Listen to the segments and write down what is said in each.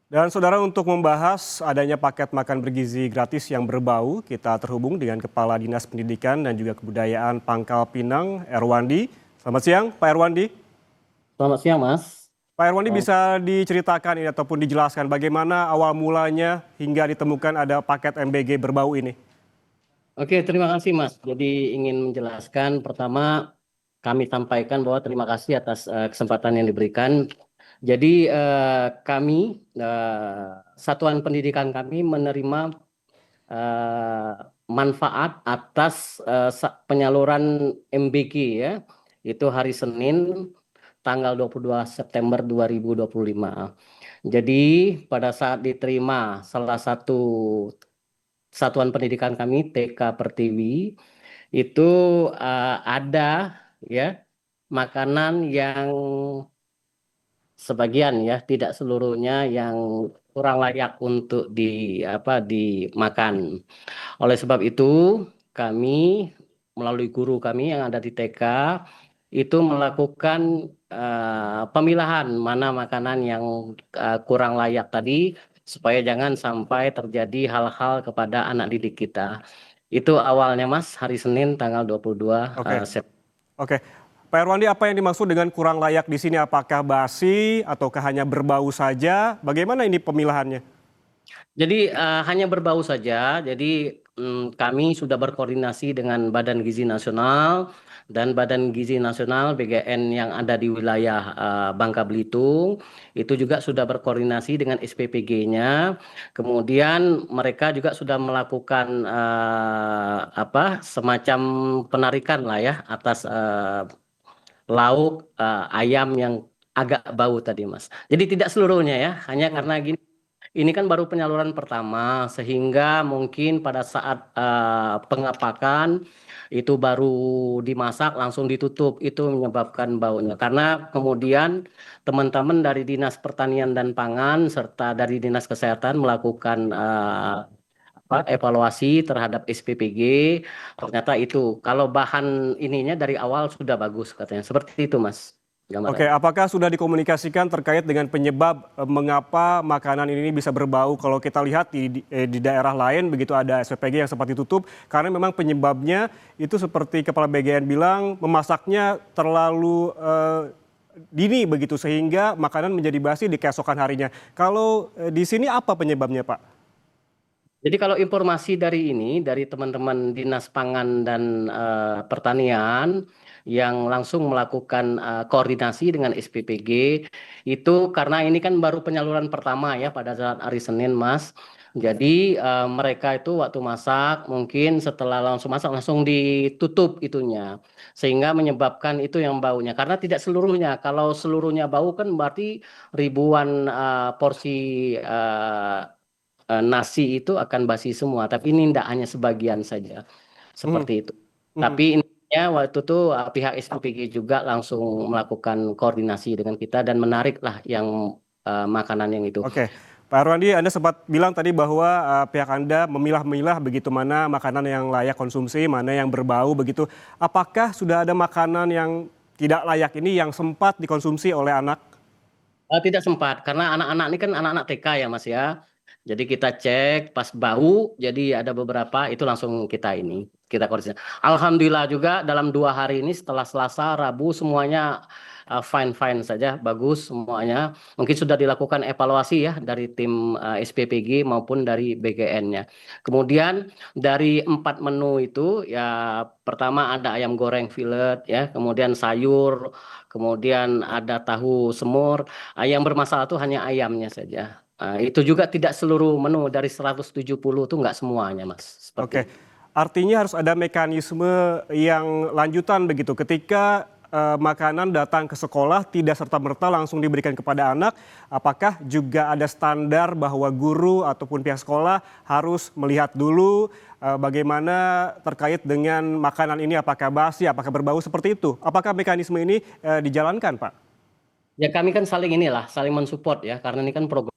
Dan saudara, untuk membahas adanya paket makan bergizi gratis yang berbau, kita terhubung dengan Kepala Dinas Pendidikan dan juga Kebudayaan Pangkal Pinang, Erwandi. Selamat siang, Pak Erwandi. Selamat siang, Mas. Pak Erwandi, Oh, bisa diceritakan ini ataupun dijelaskan bagaimana awal mulanya hingga ditemukan ada paket MBG berbau ini? oke, terima kasih, Mas. Jadi ingin menjelaskan pertama kami sampaikan bahwa terima kasih atas kesempatan yang diberikan. Jadi kami satuan pendidikan kami menerima eh, manfaat atas penyaluran MBG ya. Itu hari Senin tanggal 22 September 2025. Jadi pada saat diterima salah satu satuan pendidikan kami TK Pertiwi itu ada ya makanan yang sebagian ya tidak seluruhnya yang kurang layak untuk dimakan. Oleh sebab itu kami melalui guru kami yang ada di TK itu melakukan pemilahan mana makanan yang kurang layak tadi supaya jangan sampai terjadi hal-hal kepada anak didik kita. Itu awalnya Mas, hari Senin tanggal 22 Oke, September. oke. Pak Erwandi, apa yang dimaksud dengan kurang layak di sini? Apakah basi ataukah hanya berbau saja? Bagaimana ini pemilahannya? Jadi hanya berbau saja. Jadi kami sudah berkoordinasi dengan Badan Gizi Nasional dan Badan Gizi Nasional BGN yang ada di wilayah Bangka Belitung. Itu juga sudah berkoordinasi dengan SPPG-nya. Kemudian mereka juga sudah melakukan semacam penarikan lah ya atas lauk ayam yang agak bau tadi, Mas. Jadi tidak seluruhnya ya, hanya Hmm. karena gini. Ini kan baru penyaluran pertama, sehingga mungkin pada saat pengapakan itu baru dimasak langsung ditutup, itu menyebabkan baunya. Karena kemudian teman-teman dari Dinas Pertanian dan Pangan serta dari Dinas Kesehatan melakukan evaluasi terhadap SPPG, ternyata itu kalau bahan ininya dari awal sudah bagus katanya. Seperti itu, Mas. Oke, Gambarannya. apakah sudah dikomunikasikan terkait dengan penyebab mengapa makanan ini bisa berbau? Kalau kita lihat di daerah lain begitu ada SPPG yang sempat ditutup karena memang penyebabnya itu seperti Kepala BGN bilang memasaknya terlalu dini begitu sehingga makanan menjadi basi di keesokan harinya. Kalau di sini apa penyebabnya, Pak? Jadi kalau informasi dari ini, dari teman-teman Dinas Pangan dan Pertanian yang langsung melakukan koordinasi dengan SPPG, itu karena ini kan baru penyaluran pertama ya pada saat hari Senin, Mas. Jadi mereka itu waktu masak, mungkin setelah langsung masak langsung ditutup itunya. Sehingga menyebabkan itu yang baunya. Karena tidak seluruhnya, kalau seluruhnya bau kan berarti ribuan porsi nasi itu akan basi semua, tapi ini tidak hanya sebagian saja Mhm, seperti itu. mhm. Tapi intinya waktu itu pihak SPPG juga langsung melakukan koordinasi dengan kita dan menariklah yang makanan yang itu. Oke, Pak Arwandi, Anda sempat bilang tadi bahwa pihak Anda memilah-milah begitu mana makanan yang layak konsumsi, mana yang berbau begitu. Apakah sudah ada makanan yang tidak layak ini yang sempat dikonsumsi oleh anak? Tidak sempat karena anak-anak ini kan anak-anak TK ya Mas ya. Jadi kita cek pas bau, jadi ada beberapa itu langsung kita koordinasi. Alhamdulillah juga dalam 2 hari ini setelah Selasa, Rabu semuanya fine-fine saja, bagus semuanya. Mungkin sudah dilakukan evaluasi ya dari tim SPPG maupun dari BGN-nya. Kemudian dari 4 menu itu ya pertama ada ayam goreng fillet ya, kemudian sayur, kemudian ada tahu semur. Yang bermasalah itu hanya ayamnya saja. Itu juga tidak seluruh menu dari 170 itu nggak semuanya, Mas. Seperti Oke, itu. artinya harus ada mekanisme yang lanjutan begitu. Ketika makanan datang ke sekolah tidak serta-merta langsung diberikan kepada anak, apakah juga ada standar bahwa guru ataupun pihak sekolah harus melihat dulu bagaimana terkait dengan makanan ini apakah basi, apakah berbau seperti itu? Apakah mekanisme ini dijalankan, Pak? Ya kami kan saling inilah, saling mensupport ya, karena ini kan program.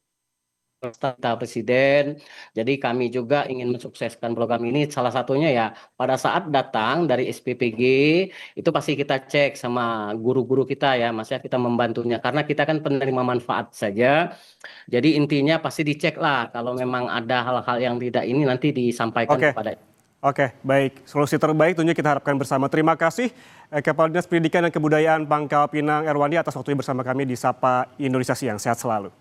perintah Presiden. Jadi kami juga ingin mensukseskan program ini. Salah satunya ya pada saat datang dari SPPG itu pasti kita cek sama guru-guru kita ya, Mas ya, kita membantunya karena kita kan penerima manfaat saja. Jadi intinya pasti dicek lah kalau memang ada hal-hal yang tidak ini nanti disampaikan Oke. kepada. Oke, baik. Solusi terbaik tentunya kita harapkan bersama. Terima kasih Kepala Dinas Pendidikan dan Kebudayaan Pangkal Pinang Erwandi atas waktunya bersama kami di Sapa Indonesia Siang. Sehat selalu.